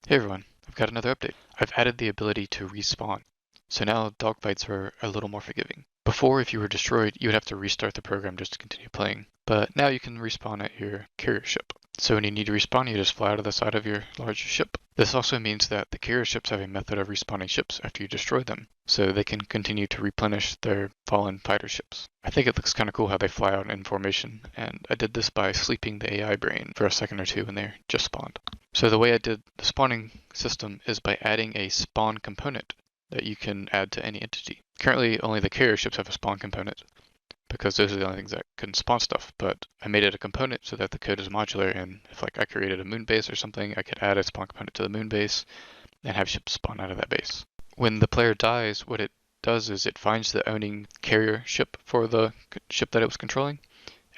Hey everyone, I've got another update. I've added the ability to respawn. So now dogfights are a little more forgiving. Before, if you were destroyed, you would have to restart the program just to continue playing. But now you can respawn at your carrier ship. So when you need to respawn, you just fly out of the side of your large ship. This also means that the carrier ships have a method of respawning ships after you destroy them, so they can continue to replenish their fallen fighter ships. I think it looks kind of cool how they fly out in formation, and I did this by sleeping the AI brain for a second or two when they just spawned. So the way I did the spawning system is by adding a spawn component that you can add to any entity. Currently, only the carrier ships have a spawn component, because those are the only things that can spawn stuff, but I made it a component so that the code is modular, and if I created a moon base or something, I could add a spawn component to the moon base and have ships spawn out of that base. When the player dies, what it does is it finds the owning carrier ship for the ship that it was controlling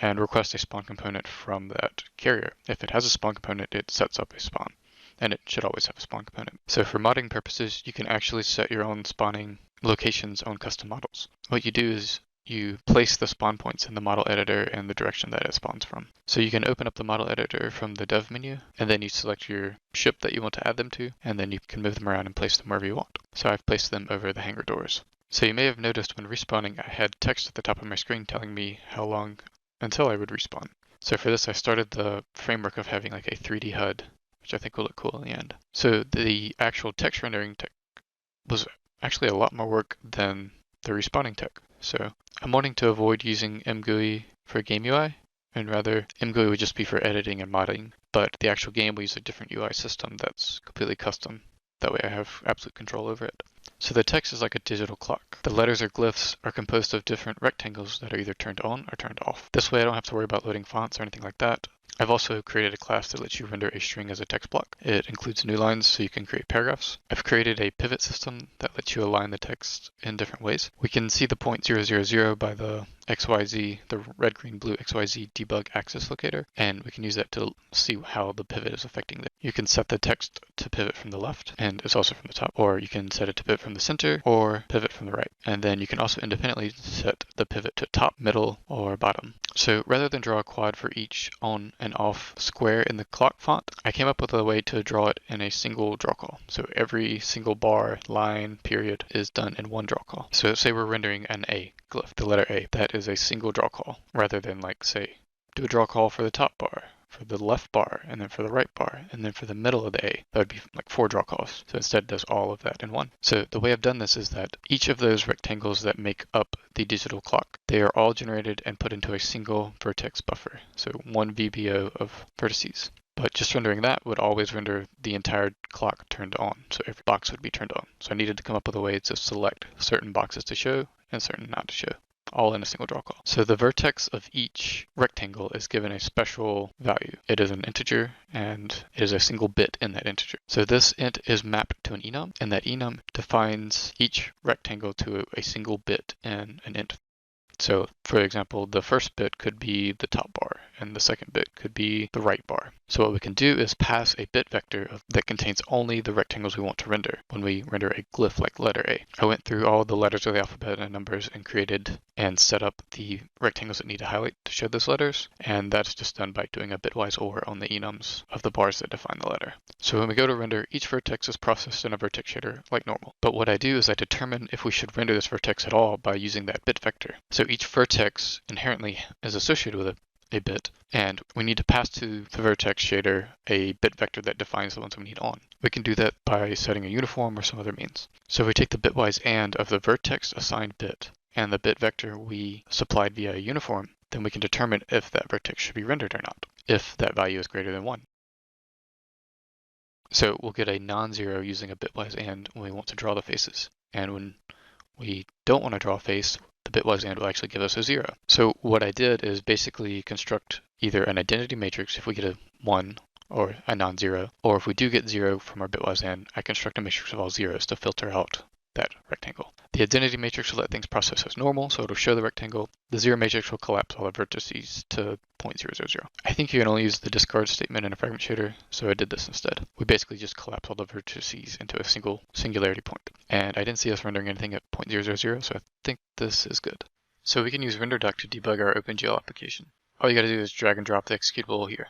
and requests a spawn component from that carrier. If it has a spawn component, it sets up a spawn, and it should always have a spawn component. So for modding purposes, you can actually set your own spawning locations on custom models. What you do is you place the spawn points in the model editor in the direction that it spawns from. So you can open up the model editor from the dev menu, and then you select your ship that you want to add them to, and then you can move them around and place them wherever you want. So I've placed them over the hangar doors. So you may have noticed when respawning, I had text at the top of my screen telling me how long until I would respawn. So for this, I started the framework of having like a 3D HUD, which I think will look cool in the end. So the actual text rendering tech was actually a lot more work than the respawning tech. So I'm wanting to avoid using mGUI for game UI, and rather mGUI would just be for editing and modding, but the actual game will use a different UI system that's completely custom. That way I have absolute control over it. So the text is like a digital clock. The letters or glyphs are composed of different rectangles that are either turned on or turned off. This way I don't have to worry about loading fonts or anything like that. I've also created a class that lets you render a string as a text block. It includes new lines so you can create paragraphs. I've created a pivot system that lets you align the text in different ways. We can see the point 000 by the XYZ, the red, green, blue XYZ debug axis locator, and we can use that to see how the pivot is affecting it. You can set the text to pivot from the left, and it's also from the top, or you can set it to pivot from the center, or pivot from the right. And then you can also independently set the pivot to top, middle, or bottom. So rather than draw a quad for each on and off square in the clock font, I came up with a way to draw it in a single draw call. So every single bar, line, period is done in one draw call. So say we're rendering an A glyph, the letter A. That is a single draw call, rather than like say, do a draw call for the top bar, for the left bar, and then for the right bar, and then for the middle of the A. That would be like 4 draw calls. So instead it does all of that in one. So the way I've done this is that each of those rectangles that make up the digital clock, they are all generated and put into a single vertex buffer. So one VBO of vertices. But just rendering that would always render the entire clock turned on. So every box would be turned on. So I needed to come up with a way to select certain boxes to show and certain not to show, all in a single draw call. So the vertex of each rectangle is given a special value. It is an integer, and it is a single bit in that integer. So this int is mapped to an enum, and that enum defines each rectangle to a single bit in an int. So for example, the first bit could be the top bar, and the second bit could be the right bar. So what we can do is pass a bit vector that contains only the rectangles we want to render when we render a glyph like letter A. I went through all the letters of the alphabet and numbers and created and set up the rectangles that need to highlight to show those letters, and that's just done by doing a bitwise OR on the enums of the bars that define the letter. So when we go to render, each vertex is processed in a vertex shader like normal. But what I do is I determine if we should render this vertex at all by using that bit vector. So each vertex inherently is associated with a bit, and we need to pass to the vertex shader a bit vector that defines the ones we need on. We can do that by setting a uniform or some other means. So if we take the bitwise AND of the vertex assigned bit and the bit vector we supplied via a uniform, then we can determine if that vertex should be rendered or not, if that value is greater than 1. So we'll get a non-zero using a bitwise AND when we want to draw the faces, and when we don't want to draw a face, the bitwise AND will actually give us a 0. So what I did is basically construct either an identity matrix if we get a 1 or a non-zero, or if we do get 0 from our bitwise AND, I construct a matrix of all zeros to filter out that rectangle. The identity matrix will let things process as normal, so it'll show the rectangle. The 0 matrix will collapse all the vertices to 0.000. I think you can only use the discard statement in a fragment shader, so I did this instead. We basically just collapse all the vertices into a single singularity point. And I didn't see us rendering anything at 0.000, so I think this is good. So we can use RenderDoc to debug our OpenGL application. All you gotta do is drag and drop the executable here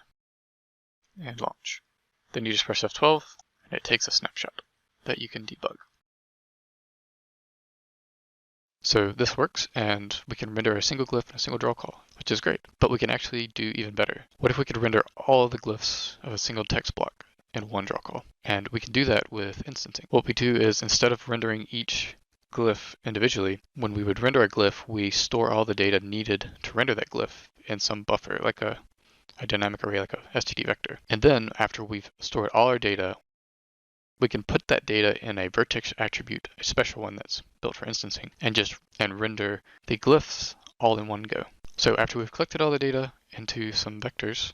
and launch. Then you just press F12 and it takes a snapshot that you can debug. So this works, and we can render a single glyph and a single draw call, which is great, but we can actually do even better. What if we could render all of the glyphs of a single text block in one draw call? And we can do that with instancing. What we do is, instead of rendering each glyph individually, when we would render a glyph, we store all the data needed to render that glyph in some buffer, like a dynamic array, like a std vector. And then after we've stored all our data, we can put that data in a Vertex attribute, a special one that's built for instancing, and render the glyphs all in one go. So after we've collected all the data into some vectors,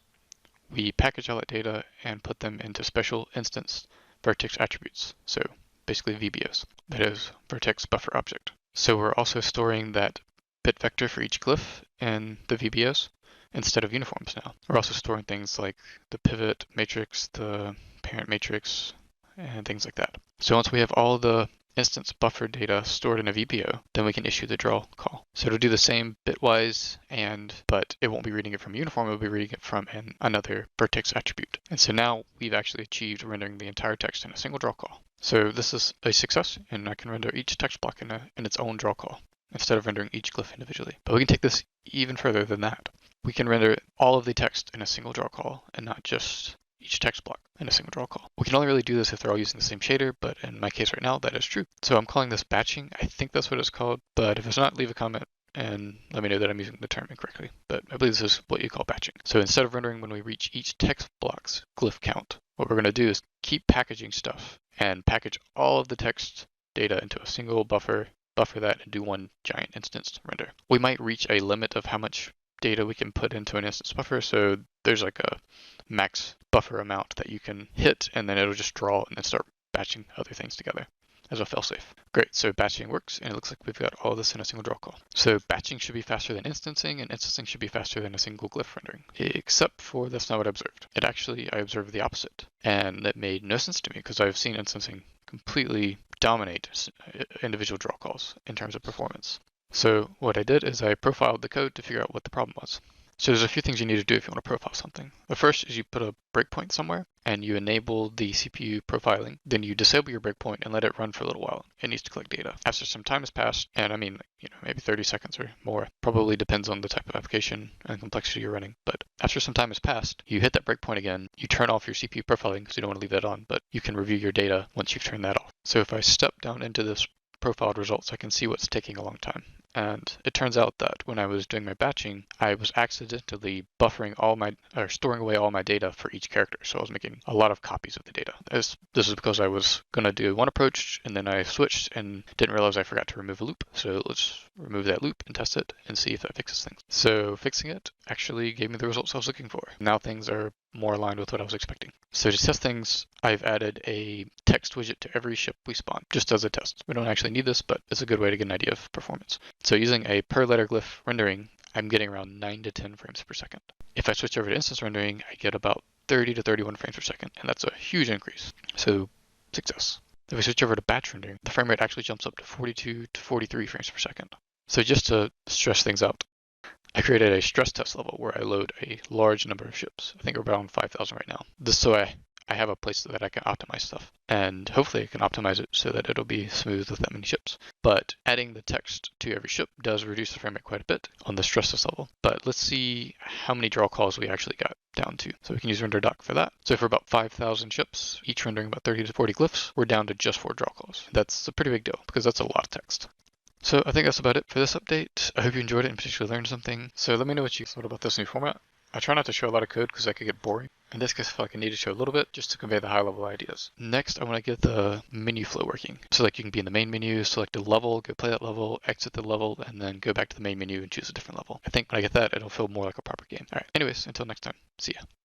we package all that data and put them into special instance Vertex attributes. So basically VBOs, that is Vertex buffer object. So we're also storing that Bitvector for each glyph in the VBOs instead of uniforms now. We're also storing things like the pivot matrix, the parent matrix, and things like that. So once we have all the instance buffer data stored in a VBO, then we can issue the draw call. So it'll do the same bitwise, but it won't be reading it from a uniform, it'll be reading it from another Vertex attribute. And so now we've actually achieved rendering the entire text in a single draw call. So this is a success, and I can render each text block in its own draw call instead of rendering each glyph individually. But we can take this even further than that. We can render all of the text in a single draw call and not just each text block in a single draw call. We can only really do this if they're all using the same shader, but in my case right now, that is true. So I'm calling this batching. I think that's what it's called, but if it's not, leave a comment and let me know that I'm using the term incorrectly. But I believe this is what you call batching. So instead of rendering when we reach each text block's glyph count, what we're going to do is keep packaging stuff and package all of the text data into a single buffer that, and do one giant instance render. We might reach a limit of how much data we can put into an instance buffer, so there's like a max buffer amount that you can hit, and then it'll just draw and then start batching other things together as a failsafe. Great, so batching works, and it looks like we've got all of this in a single draw call. So batching should be faster than instancing, and instancing should be faster than a single glyph rendering, except for that's not what I observed. I observed the opposite, and it made no sense to me because I've seen instancing completely dominate individual draw calls in terms of performance. So what I did is I profiled the code to figure out what the problem was. So there's a few things you need to do if you want to profile something. The first is you put a breakpoint somewhere and you enable the CPU profiling. Then you disable your breakpoint and let it run for a little while. It needs to collect data. After some time has passed, and I mean, maybe 30 seconds or more, probably depends on the type of application and complexity you're running. But after some time has passed, you hit that breakpoint again. You turn off your CPU profiling because you don't want to leave that on, but you can review your data once you've turned that off. So if I step down into this profiled results, I can see what's taking a long time. And it turns out that when I was doing my batching, I was accidentally storing away all my data for each character. So I was making a lot of copies of the data. This is because I was going to do one approach, and then I switched and didn't realize I forgot to remove a loop. So let's remove that loop and test it and see if that fixes things. So fixing it actually gave me the results I was looking for. Now things are more aligned with what I was expecting. So to test things, I've added a text widget to every ship we spawn, just as a test. We don't actually need this, but it's a good way to get an idea of performance. So using a per letter glyph rendering, I'm getting around 9 to 10 frames per second. If I switch over to instance rendering, I get about 30 to 31 frames per second, and that's a huge increase. So success. If I switch over to batch rendering, the frame rate actually jumps up to 42 to 43 frames per second. So just to stress things out, I created a stress test level where I load a large number of ships. I think we're around 5,000 right now. This so I have a place that I can optimize stuff. And hopefully I can optimize it so that it'll be smooth with that many ships. But adding the text to every ship does reduce the frame rate quite a bit on the stress test level. But let's see how many draw calls we actually got down to. So we can use RenderDoc for that. So for about 5,000 ships, each rendering about 30 to 40 glyphs, we're down to just 4 draw calls. That's a pretty big deal because that's a lot of text. So I think that's about it for this update. I hope you enjoyed it and particularly learned something. So let me know what you thought about this new format. I try not to show a lot of code because that could get boring. In this case, I feel like I need to show a little bit just to convey the high level ideas. Next, I want to get the menu flow working. So like you can be in the main menu, select a level, go play that level, exit the level, and then go back to the main menu and choose a different level. I think when I get that, it'll feel more like a proper game. All right, anyways, until next time, see ya.